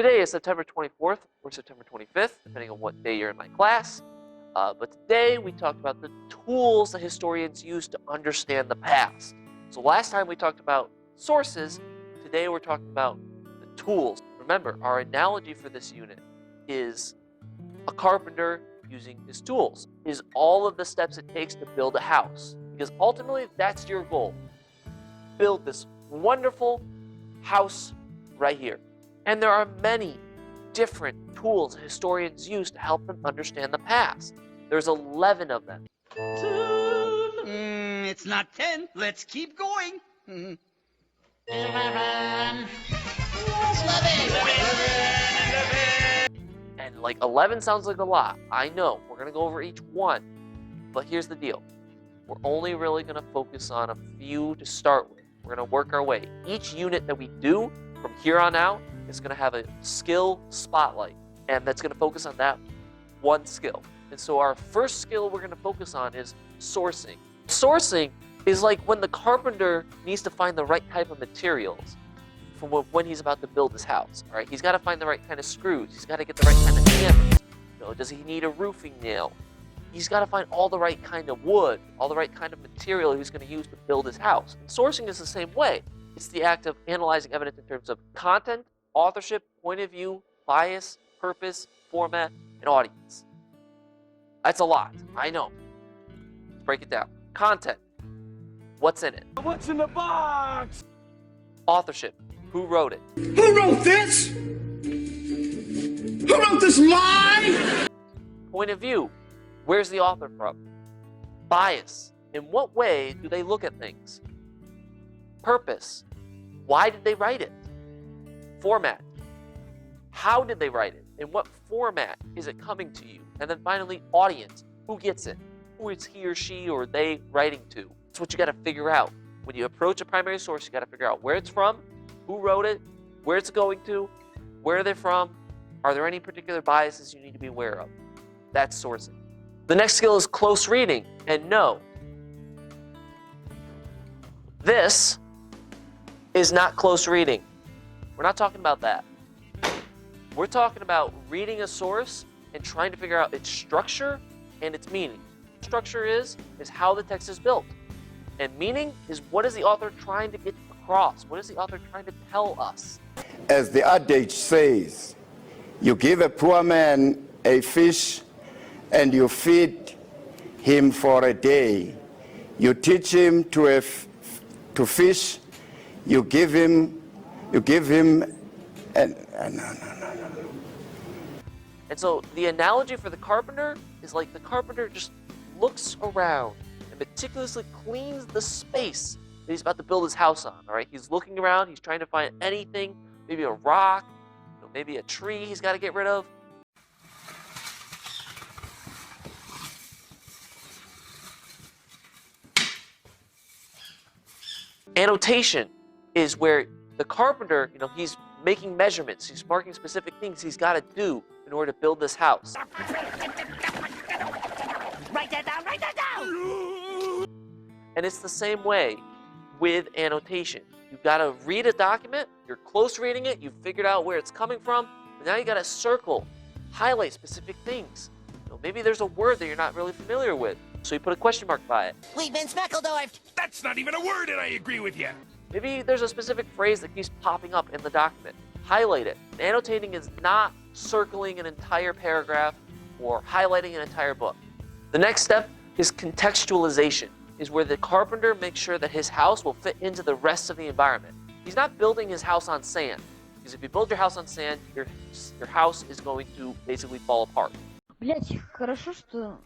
Today is September 24th or September 25th, depending on what day you're in my class. But today we talked about the tools that historians use to understand the past. So last time we talked about sources. Today we're talking about the tools. Remember, our analogy for this unit is a carpenter using his tools, is all of the steps it takes to build a house. Because ultimately, that's your goal. Build this wonderful house right here. And there are many different tools historians use to help them understand the past. There's 11 of them. It's not 10. Let's keep going. 11. 11. And like 11 sounds like a lot. I know. We're going to go over each one. But here's the deal. We're only really going to focus on a few to start with. We're going to work our way. Each unit that we do from here on out is going to have a skill spotlight. And that's going to focus on that one skill. And so our first skill we're going to focus on is sourcing. Sourcing is like when the carpenter needs to find the right type of materials for when he's about to build his house. All right, he's got to find the right kind of screws. He's got to get the right kind of hammers. Does he need a roofing nail? He's got to find all the right kind of wood, all the right kind of material he's going to use to build his house. And sourcing is the same way. It's the act of analyzing evidence in terms of content, authorship, point of view, bias, purpose, format, and audience. That's a lot, I know. Let's break it down. Content. What's in it? What's in the box? Authorship. Who wrote it? Who wrote this? Who wrote this lie? Point of view. Where's the author from? Bias. In what way do they look at things? Purpose. Why did they write it? Format. How did they write it? In what format is it coming to you? And then finally, audience. Who gets it? Who is he or she or they writing to? That's what you got to figure out. When you approach a primary source, you got to figure out where it's from, who wrote it, where it's going to, where they're from. Are there any particular biases you need to be aware of? That's sourcing. The next skill is close reading. And no, this is not close reading. We're not talking about that. We're talking about reading a source and trying to figure out its structure and its meaning. Structure is how the text is built. And meaning is what is the author trying to get across? What is the author trying to tell us? As the adage says, you give a poor man a fish and you feed him for a day. You teach him to fish, you give him, no. And so the analogy for the carpenter is like the carpenter just looks around and meticulously cleans the space that he's about to build his house on, all right? He's looking around, he's trying to find anything, maybe a rock, maybe a tree he's got to get rid of. Annotation is where the carpenter, he's making measurements, he's marking specific things he's got to do in order to build this house. Write that down, write that down! And it's the same way with annotation. You've got to read a document, you're close reading it, you've figured out where it's coming from, but now you got to circle, highlight specific things. Maybe there's a word that you're not really familiar with, so you put a question mark by it. We've been Speckledorfed. That's not even a word, and I agree with you. Maybe there's a specific phrase that keeps popping up in the document. Highlight it. Annotating is not circling an entire paragraph or highlighting an entire book. The next step is contextualization, is where the carpenter makes sure that his house will fit into the rest of the environment. He's not building his house on sand, because if you build your house on sand, your house is going to basically fall apart. Блять, хорошо, что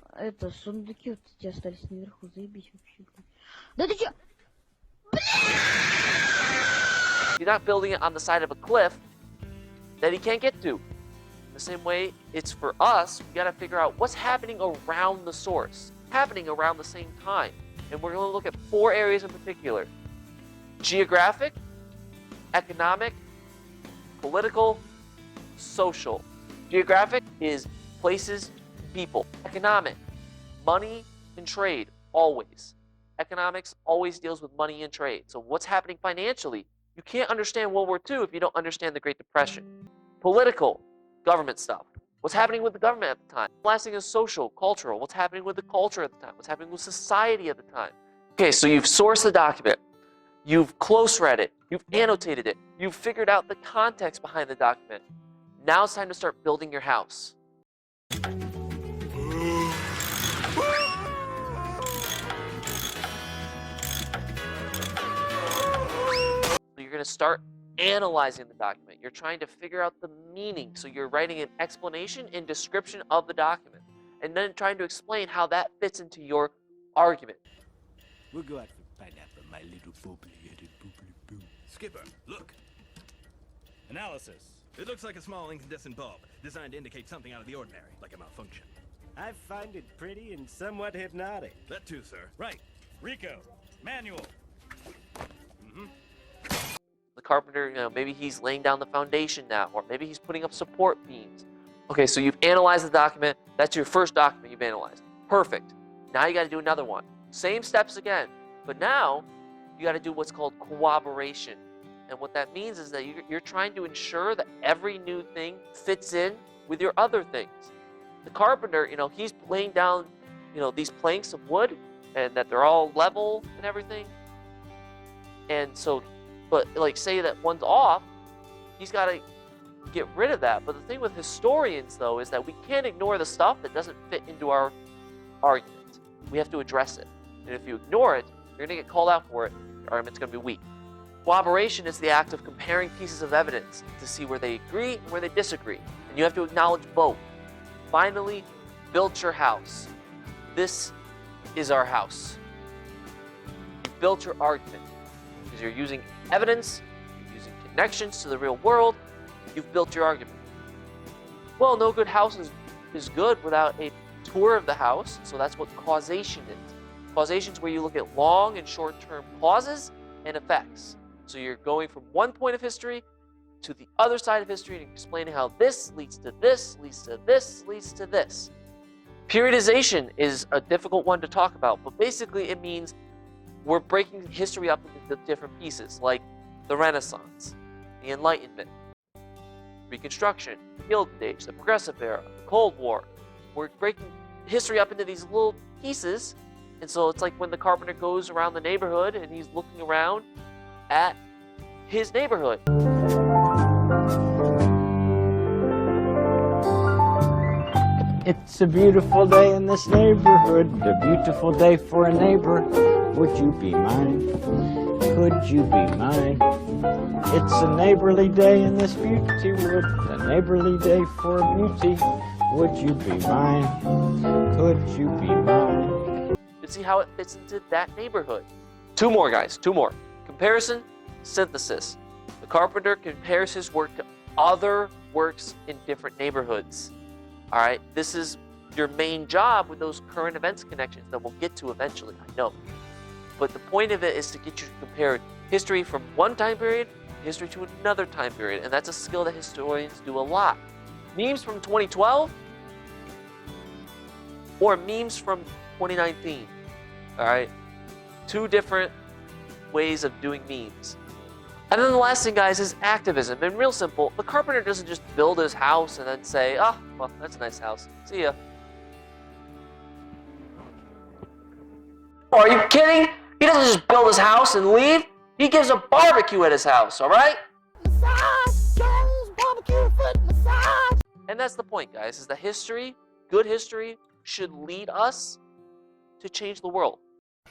сундуки вот эти остались наверху, заебись вообще. Да ты чё? You're not building it on the side of a cliff that he can't get to. The same way it's for us, we gotta figure out what's happening around the source, happening around the same time. And we're gonna look at 4 areas in particular: geographic, economic, political, social. Geographic is places, people. Economic, money and trade, always. Economics always deals with money and trade. So what's happening financially? You can't understand World War II if you don't understand the Great Depression. Political, government stuff. What's happening with the government at the time? Last thing is social, cultural. What's happening with the culture at the time? What's happening with society at the time? Okay, so you've sourced the document. You've close read it. You've annotated it. You've figured out the context behind the document. Now it's time to start building your house. You're going to start analyzing the document. You're trying to figure out the meaning. So you're writing an explanation and description of the document, and then trying to explain how that fits into your argument. We'll go out for pineapple, my little bubbly-headed boobly-boo. Skipper, look. Analysis. It looks like a small incandescent bulb, designed to indicate something out of the ordinary, like a malfunction. I find it pretty and somewhat hypnotic. That too, sir. Right. Rico, manual. The carpenter, maybe he's laying down the foundation now, or maybe he's putting up support beams. Okay, so you've analyzed the document. That's your first document you've analyzed. Perfect. Now you got to do another one. Same steps again, but now you got to do what's called corroboration. And what that means is that you're trying to ensure that every new thing fits in with your other things. The carpenter, he's laying down, these planks of wood, and that they're all level and everything. And so, but like say that one's off, he's got to get rid of that. But the thing with historians, though, is that we can't ignore the stuff that doesn't fit into our argument. We have to address it. And if you ignore it, you're going to get called out for it. Your argument's going to be weak. Corroboration is the act of comparing pieces of evidence to see where they agree and where they disagree. And you have to acknowledge both. Finally, build your house. This is our house. You built your argument because you're using evidence, you're using connections to the real world. You've built your argument. Well, no good house is good without a tour of the house, so that's what causation is. Causation is where you look at long and short-term causes and effects. So you're going from one point of history to the other side of history and explaining how this leads to this, leads to this, leads to this. Periodization is a difficult one to talk about, but basically it means we're breaking history up into different pieces, like the Renaissance, the Enlightenment, Reconstruction, the Gilded Age, the Progressive Era, the Cold War. We're breaking history up into these little pieces, and so it's like when the carpenter goes around the neighborhood and he's looking around at his neighborhood. It's a beautiful day in this neighborhood, a beautiful day for a neighbor. Would you be mine? Could you be mine? It's a neighborly day in this beauty wood, a neighborly day for beauty. Would you be mine? Could you be mine? You see how it fits into that neighborhood. Two more, guys, two more. Comparison, synthesis. The carpenter compares his work to other works in different neighborhoods. All right, this is your main job with those current events connections that we'll get to eventually, I know. But the point of it is to get you to compare history from one time period, history to another time period, and that's a skill that historians do a lot. Memes from 2012 or memes from 2019, all right? Two different ways of doing memes. And then the last thing, guys, is activism. And real simple, the carpenter doesn't just build his house and then say, oh, well, that's a nice house. See ya. Oh, are you kidding? He doesn't just build his house and leave. He gives a barbecue at his house, all right? Massage, Jones, barbecue, foot massage. And that's the point, guys, is that history, good history, should lead us to change the world.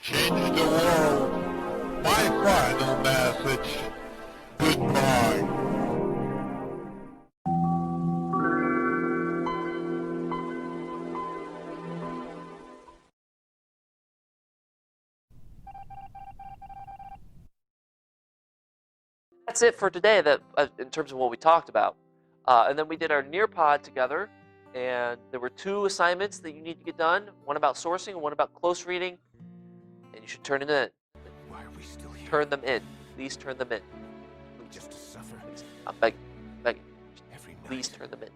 Change the world. My final message. Goodbye. That's it for today, in terms of what we talked about. And then we did our Nearpod together, and there were 2 assignments that you need to get done, one about sourcing and one about close reading, and you should turn it in. Why are we still here? Turn them in. Please turn them in. Just to suffer Please. I'm begging. every night. Please turn them in.